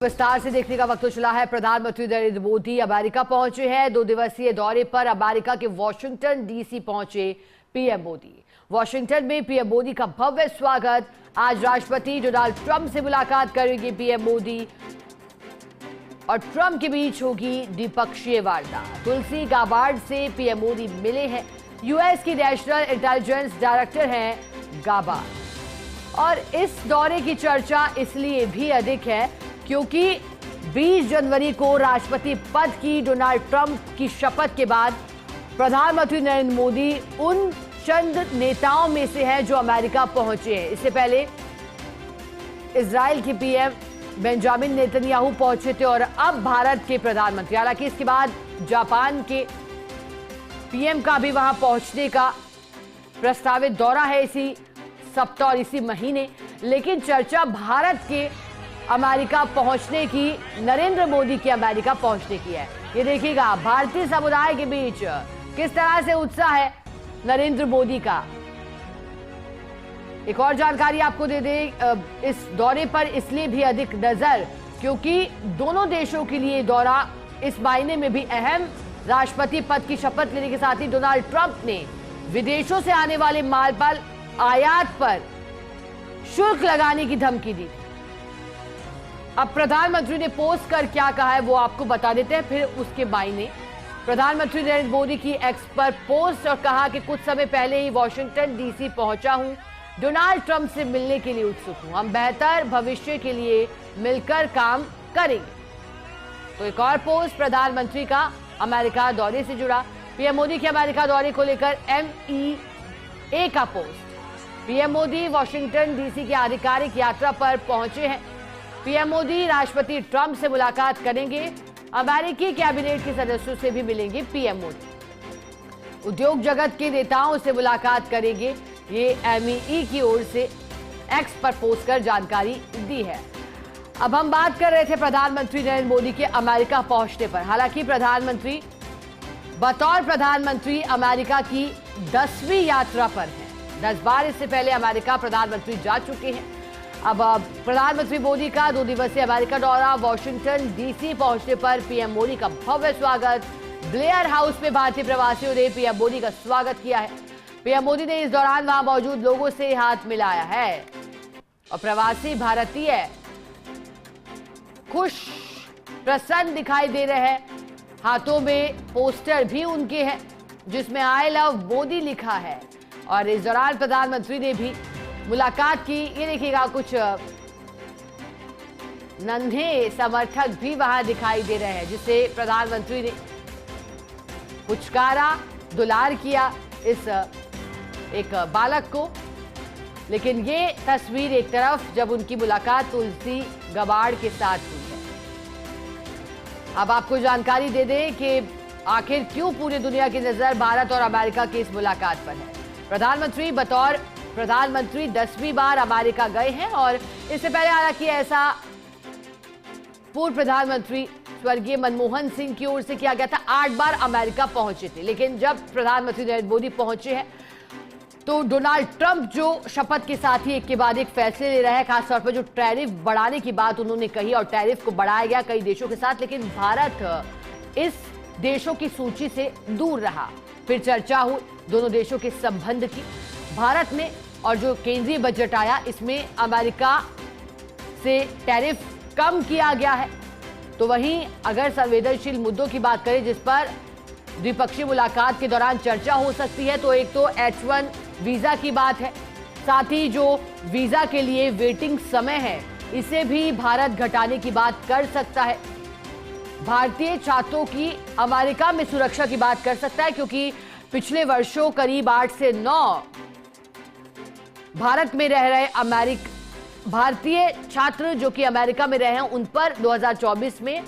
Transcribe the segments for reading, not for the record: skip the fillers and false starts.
विस्तार से देखने का वक्त तो चला है। प्रधानमंत्री नरेंद्र मोदी अमेरिका पहुंचे हैं। 2 दिवसीय दौरे पर अमेरिका के वॉशिंगटन डीसी पहुंचे पीएम मोदी। वॉशिंगटन में पीएम मोदी का भव्य स्वागत। आज राष्ट्रपति डोनाल्ड ट्रंप से मुलाकात करेंगे पीएम मोदी और ट्रंप के बीच होगी द्विपक्षीय वार्ता। तुलसी गाबार्ड से पीएम मोदी मिले हैं। यूएस की नेशनल इंटेलिजेंस डायरेक्टर हैं गाबार्ड। और इस दौरे की चर्चा इसलिए भी अधिक है क्योंकि 20 जनवरी को राष्ट्रपति पद की डोनाल्ड ट्रंप की शपथ के बाद प्रधानमंत्री नरेंद्र मोदी उन चंद नेताओं में से हैं जो अमेरिका पहुंचे हैं। इससे पहले इजराइल के पीएम बेंजामिन नेतन्याहू पहुंचे थे और अब भारत के प्रधानमंत्री। हालांकि इसके बाद जापान के पीएम का भी वहां पहुंचने का प्रस्तावित दौरा है इसी सप्ताह और इसी महीने। लेकिन चर्चा भारत के अमेरिका पहुंचने की, नरेंद्र मोदी के अमेरिका पहुंचने की है। ये देखिएगा भारतीय समुदाय के बीच किस तरह से उत्साह है नरेंद्र मोदी का। एक और जानकारी आपको दे दें, इस दौरे पर इसलिए भी अधिक नजर क्योंकि दोनों देशों के लिए दौरा इस मायने में भी अहम। राष्ट्रपति पद की शपथ लेने के साथ ही डोनाल्ड ट्रंप ने विदेशों से आने वाले माल पर आयात पर शुल्क लगाने की धमकी दी। अब प्रधानमंत्री ने पोस्ट कर क्या कहा है वो आपको बता देते हैं, फिर उसके मायने। प्रधानमंत्री नरेंद्र मोदी की एक्स पर पोस्ट और कहा कि कुछ समय पहले ही वॉशिंगटन डीसी पहुंचा हूं, डोनाल्ड ट्रंप से मिलने के लिए उत्सुक हूं, हम बेहतर भविष्य के लिए मिलकर काम करेंगे। तो एक और पोस्ट प्रधानमंत्री का अमेरिका दौरे से जुड़ा। पीएम मोदी के अमेरिका दौरे को लेकर MEA का post. PM Modi Washington DC की आधिकारिक यात्रा पर पहुंचे हैं। पीएम मोदी राष्ट्रपति ट्रंप से मुलाकात करेंगे। अमेरिकी कैबिनेट के सदस्यों से भी मिलेंगे पीएम मोदी। उद्योग जगत के नेताओं से मुलाकात करेंगे। ये MEE की ओर से एक्स पर पोस्ट कर जानकारी दी है। अब हम बात कर रहे थे प्रधानमंत्री नरेंद्र मोदी के अमेरिका पहुंचने पर। हालांकि प्रधानमंत्री बतौर प्रधानमंत्री अमेरिका की 10वीं यात्रा पर है। 10 बार इससे पहले अमेरिका प्रधानमंत्री जा चुके हैं। अब प्रधानमंत्री मोदी का 2 दिवसीय अमेरिका दौरा। वॉशिंगटन डीसी पहुंचने पर पीएम मोदी का भव्य स्वागत। ब्लेयर हाउस में भारतीय प्रवासियों ने पीएम मोदी का स्वागत किया है। पीएम मोदी ने इस दौरान वहां मौजूद लोगों से हाथ मिलाया है और प्रवासी भारतीय खुश प्रसन्न दिखाई दे रहे हैं। हाथों में पोस्टर भी उनके हैं जिसमें आई लव मोदी लिखा है। और इस दौरान प्रधानमंत्री ने भी मुलाकात की। ये देखिएगा कुछ नन्हे समर्थक भी वहां दिखाई दे रहे हैं जिसे प्रधानमंत्री ने पुचकारा, दुलार किया इस एक बालक को। लेकिन ये तस्वीर एक तरफ जब उनकी मुलाकात तुलसी गाबार्ड के साथ हुई है। अब आपको जानकारी दे दें कि आखिर क्यों पूरी दुनिया की नजर भारत और अमेरिका की इस मुलाकात पर है। प्रधानमंत्री बतौर प्रधानमंत्री 10वीं बार अमेरिका गए हैं और इससे पहले हालांकि ऐसा पूर्व प्रधानमंत्री स्वर्गीय मनमोहन सिंह की ओर से किया गया था। 8 बार अमेरिका पहुंचे थे। लेकिन जब प्रधानमंत्री नरेंद्र मोदी पहुंचे हैं तो डोनाल्ड ट्रंप जो शपथ के साथ ही एक के बाद एक फैसले ले रहे हैं, खासतौर पर जो टैरिफ बढ़ाने की बात उन्होंने कही और टैरिफ को बढ़ाया गया कई देशों के साथ, लेकिन भारत इस देशों की सूची से दूर रहा। फिर चर्चा हुई दोनों देशों के संबंध की। भारत ने और जो केंद्रीय बजट आया इसमें अमेरिका से टैरिफ कम किया गया है। तो वहीं अगर संवेदनशील मुद्दों की बात करें जिस पर द्विपक्षीय मुलाकात के दौरान चर्चा हो सकती है, तो एक तो H1 वीजा की बात है। साथ ही जो वीजा के लिए वेटिंग समय है इसे भी भारत घटाने की बात कर सकता है। भारतीय छात्रों की अमेरिका में सुरक्षा की बात कर सकता है क्योंकि पिछले वर्षों करीब 8 से 9 भारत में रह रहे भारतीय छात्र जो कि अमेरिका में रहे हैं उन पर 2024 में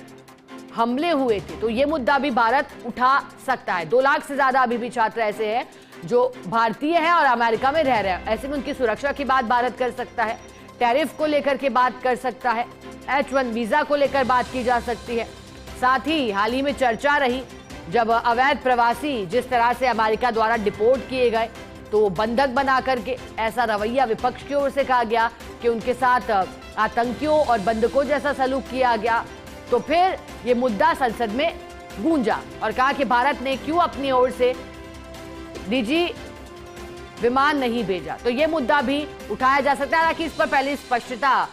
हमले हुए थे। तो ये मुद्दा भी भारत उठा सकता है। 2 लाख से ज्यादा अभी भी छात्र ऐसे हैं जो भारतीय हैं और अमेरिका में रह रहे हैं। ऐसे में उनकी सुरक्षा की बात भारत कर सकता है। टैरिफ को लेकर के बात कर सकता है। H1 वीजा को लेकर बात की जा सकती है। साथ ही हाल ही में चर्चा रही जब अवैध प्रवासी जिस तरह से अमेरिका द्वारा डिपोर्ट किए गए तो बंधक बना करके ऐसा रवैया विपक्ष की ओर से कहा गया कि उनके साथ आतंकियों और बंधकों जैसा सलूक किया गया, तो फिर ये मुद्दा संसद में गूंजा और कहा कि भारत ने क्यों अपनी ओर से निजी विमान नहीं भेजा। तो ये मुद्दा भी उठाया जा सकता है। हालांकि इस पर पहले स्पष्टता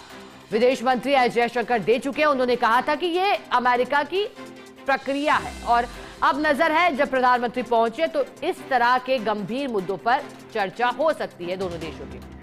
विदेश मंत्री एस जयशंकर दे चुके हैं। उन्होंने कहा था कि ये अमेरिका की प्रक्रिया है और अब नजर है जब प्रधानमंत्री पहुंचे तो इस तरह के गंभीर मुद्दों पर चर्चा हो सकती है दोनों देशों की।